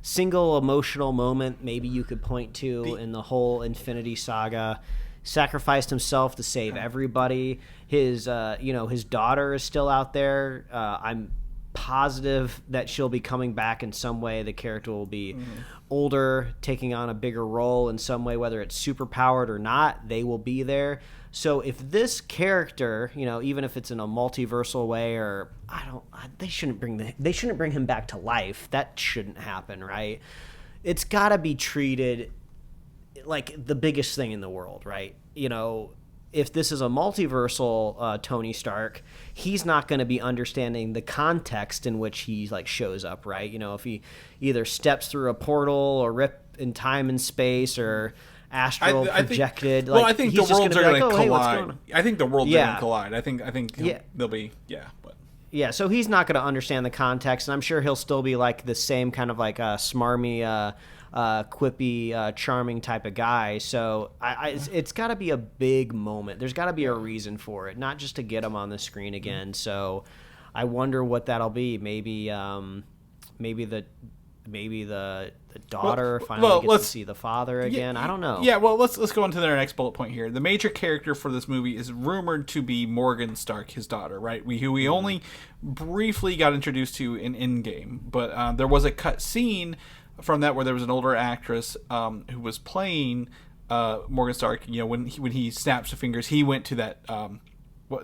single emotional moment maybe you could point to in the whole Infinity Saga. Sacrificed himself to save everybody. His daughter is still out there. I'm positive that she'll be coming back in some way. The character will be older, taking on a bigger role in some way, whether it's super powered or not, they will be there. So if this character, even if it's in a multiversal way, or they shouldn't bring him back to life. That shouldn't happen, right? It's got to be treated like the biggest thing in the world, right? If this is a multiversal Tony Stark, he's not going to be understanding the context in which he shows up, right? If he either steps through a portal or rip in time and space or astral projected. I think the worlds are going to collide. I think the worlds are going to collide. I think they'll be but. Yeah, so he's not going to understand the context, and I'm sure he'll still be the same kind of smarmy, quippy, charming type of guy. So it's got to be a big moment. There's got to be a reason for it, not just to get him on the screen again. So I wonder what that'll be. Maybe the daughter finally gets to see the father again. I don't know. Yeah, well, let's go on to their next bullet point here. The major character for this movie is rumored to be Morgan Stark, his daughter, right? Who we only briefly got introduced to in Endgame, but there was a cut scene from that where there was an older actress who was playing Morgan Stark. When he snaps the fingers, he went to that.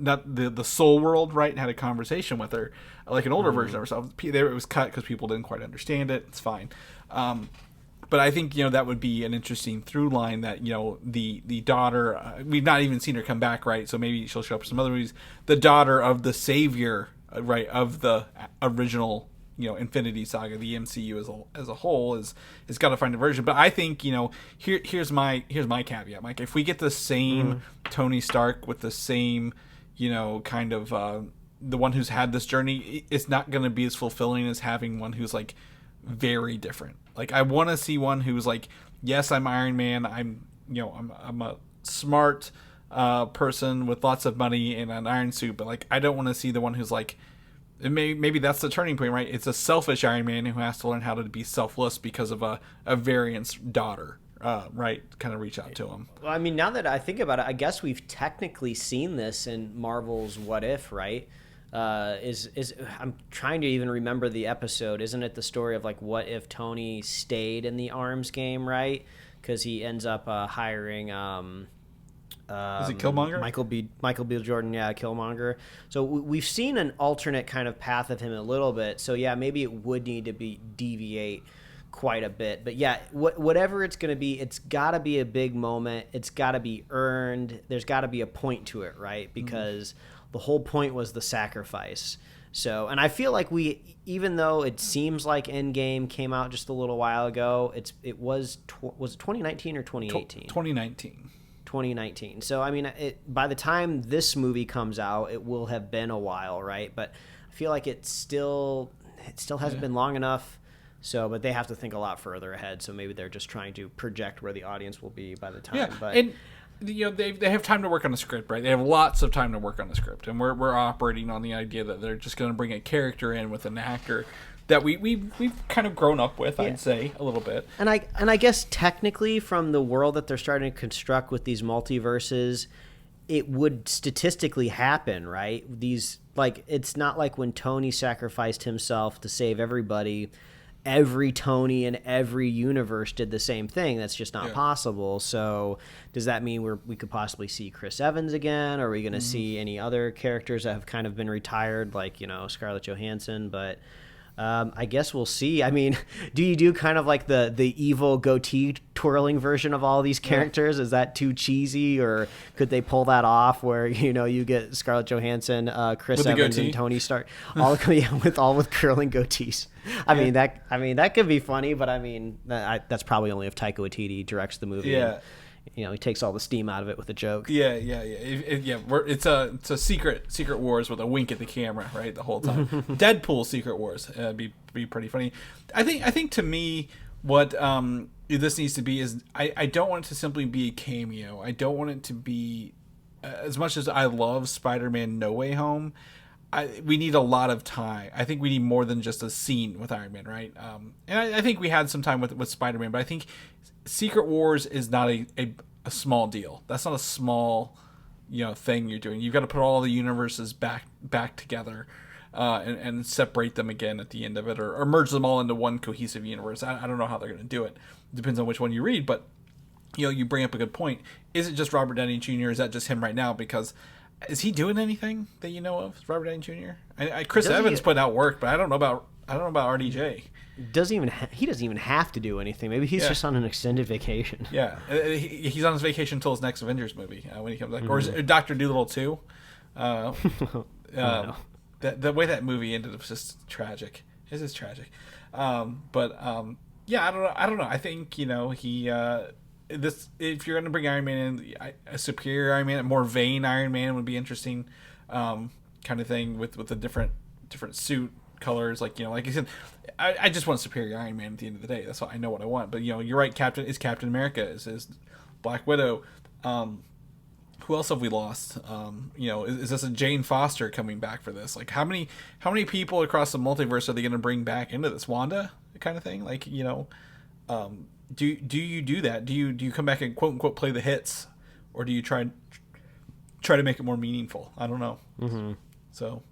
Not the soul world, right? And had a conversation with her, like an older version of herself. It was cut because people didn't quite understand it. It's fine. But I think, that would be an interesting through line that, the daughter, we've not even seen her come back, right? So maybe she'll show up in some other movies. The daughter of the savior, right, of the original, Infinity Saga, the MCU as a whole has got to find a version. But I think, here's my caveat, Mike. If we get the same Tony Stark with the same, kind of the one who's had this journey, it's not going to be as fulfilling as having one who's very different. I want to see one who's yes, I'm Iron Man. I'm a smart person with lots of money and an iron suit, but I don't want to see the one who's maybe that's the turning point, right? It's a selfish Iron Man who has to learn how to be selfless because of a variant's daughter. Right, kind of reach out to him. Well, I mean, now that I think about it, I guess we've technically seen this in Marvel's What If, right? I'm trying to even remember the episode. Isn't it the story of what if Tony stayed in the arms game, right? Because he ends up hiring. Is it Killmonger? Michael B. Jordan, yeah, Killmonger. So we've seen an alternate kind of path of him a little bit. So yeah, maybe it would need to be deviate quite a bit. But yeah, whatever it's going to be, it's got to be a big moment. It's got to be earned. There's got to be a point to it, right? Because the whole point was the sacrifice. So, and I feel like even though it seems like Endgame came out just a little while ago, was it 2019 or 2018? 2019. 2019. So, I mean, by the time this movie comes out, it will have been a while, right? But I feel like it still hasn't been long enough. So, but they have to think a lot further ahead. So maybe they're just trying to project where the audience will be by the time. Yeah, but and they have time to work on a script, right? They have lots of time to work on a script, and we're operating on the idea that they're just going to bring a character in with an actor that we've kind of grown up with, I'd say, a little bit. And I guess technically, from the world that they're starting to construct with these multiverses, it would statistically happen, right? It's not like when Tony sacrificed himself to save everybody. every Tony in every universe did the same thing. That's just not possible. So does that mean we could possibly see Chris Evans again? Are we going to see any other characters that have kind of been retired, like, Scarlett Johansson? But I guess we'll see. I mean, do you do kind of like the evil goatee twirling version of all these characters? Is that too cheesy, or could they pull that off where you get Scarlett Johansson, Chris Evans, and Tony Stark, all with curling goatees? I mean that could be funny, but I mean that's probably only if Taika Waititi directs the movie. Yeah. And, he takes all the steam out of it with a joke. Yeah. It's a secret wars with a wink at the camera, right, the whole time. Deadpool Secret Wars be pretty funny. I think to me what this needs to be is I don't want it to simply be a cameo. I don't want it to be as much as I love Spider-Man No Way Home. We need a lot of time. I think we need more than just a scene with Iron Man, right? And I think we had some time with Spider-Man, but I think Secret Wars is not a small deal. That's not a small, thing you're doing. You've got to put all the universes back together and separate them again at the end of it, or merge them all into one cohesive universe. I don't know how they're going to do it. It depends on which one you read, but you bring up a good point. Is it just Robert Downey Jr.? Is that just him right now? Because is he doing anything that you know of, Robert Downey Jr.? Chris Evans put out work, but I don't know about RDJ. He doesn't even have to do anything. Maybe he's just on an extended vacation. Yeah, he's on his vacation until his next Avengers movie when he comes back, or is it Dr. Dolittle 2? The way that movie ended was just tragic. It's just tragic. I don't know. I think he. If you're going to bring Iron Man in, a superior Iron Man, a more vain Iron Man would be interesting, kind of thing with a different suit colors. Like you said, I just want a superior Iron Man at the end of the day. That's what I know what I want. But you're right. Captain America is Black Widow. Who else have we lost? Is this a Jane Foster coming back for this? Like how many people across the multiverse are they going to bring back into this? Wanda kind of thing. Like Do you do that? Do you come back and quote unquote play the hits, or do you try to make it more meaningful? I don't know. Mm-hmm. So,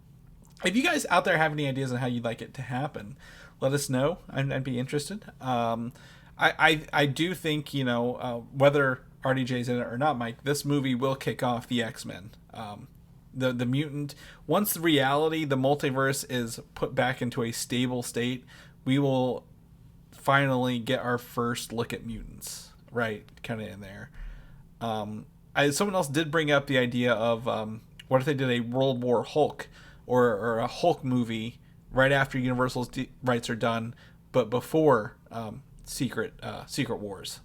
if you guys out there have any ideas on how you'd like it to happen, let us know. I'd be interested. I do think whether RDJ's in it or not, Mike, this movie will kick off the X-Men. The mutant, once the multiverse is put back into a stable state, we will finally get our first look at mutants, right? Kind of in there. Someone else did bring up the idea of what if they did a World War Hulk or a Hulk movie right after Universal's rights are done, but before Secret Wars.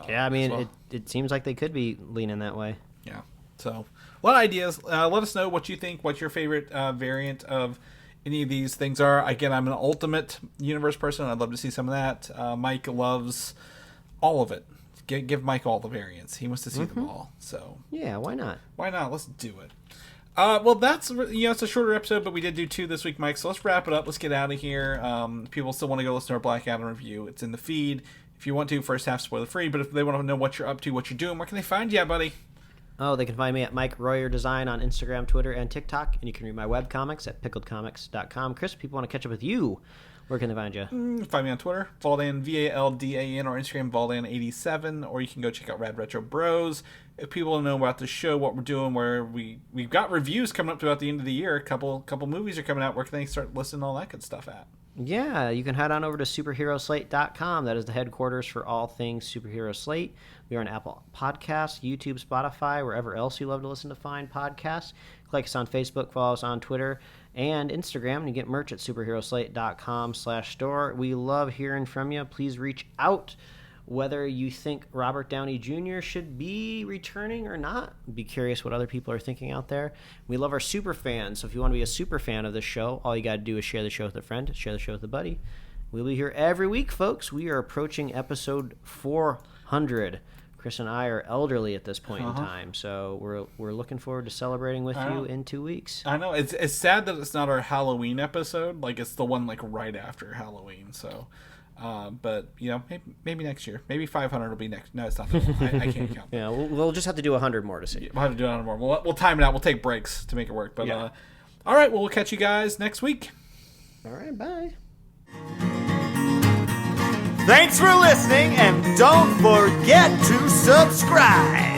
I mean, it seems like they could be leaning that way. Yeah. So a lot of ideas. Let us know what you think. What's your favorite variant of any of these things are. Again, I'm an Ultimate Universe person. I'd love to see some of that. Mike loves all of it. Give Mike all the variants. He wants to see them all. So yeah, why not? Why not? Let's do it. Well, that's it's a shorter episode, but we did do 2 this week, Mike. So let's wrap it up. Let's get out of here. People still want to go listen to our Black Adam review. It's in the feed. If you want to, first half spoiler free. But if they want to know what you're up to, what you're doing, where can they find you at, buddy? Oh, they can find me at Mike Royer Design on Instagram, Twitter, and TikTok. And you can read my webcomics at pickledcomics.com. Chris, if people want to catch up with you, where can they find you? Find me on Twitter, Valdan, Valdan, or Instagram, Valdan87. Or you can go check out Rad Retro Bros. If people want to know about the show, what we're doing, where we've got reviews coming up throughout the end of the year. A couple movies are coming out. Where can they start listening all that good stuff at? Yeah, you can head on over to superheroslate.com. That is the headquarters for all things Superhero Slate. We are on Apple Podcasts, YouTube, Spotify, wherever else you love to listen to fine podcasts. Click us on Facebook, follow us on Twitter and Instagram, and you get merch at superheroslate.com/store. We love hearing from you. Please reach out whether you think Robert Downey Jr. should be returning or not. Be curious what other people are thinking out there. We love our super fans, so if you want to be a super fan of this show, all you got to do is share the show with a friend, share the show with a buddy. We'll be here every week, folks. We are approaching episode 400. Chris and I are elderly at this point in time, so we're looking forward to celebrating with you in 2 weeks. I know. It's sad that it's not our Halloween episode. Like, it's the one, like, right after Halloween, so... but maybe next year, maybe 500 will be next. No, it's not that long. I can't count. Yeah, we'll just have to do 100 more to see. We'll have to do 100 more. We'll time it out. We'll take breaks to make it work. But all right, well, we'll catch you guys next week. All right, bye. Thanks for listening, and don't forget to subscribe.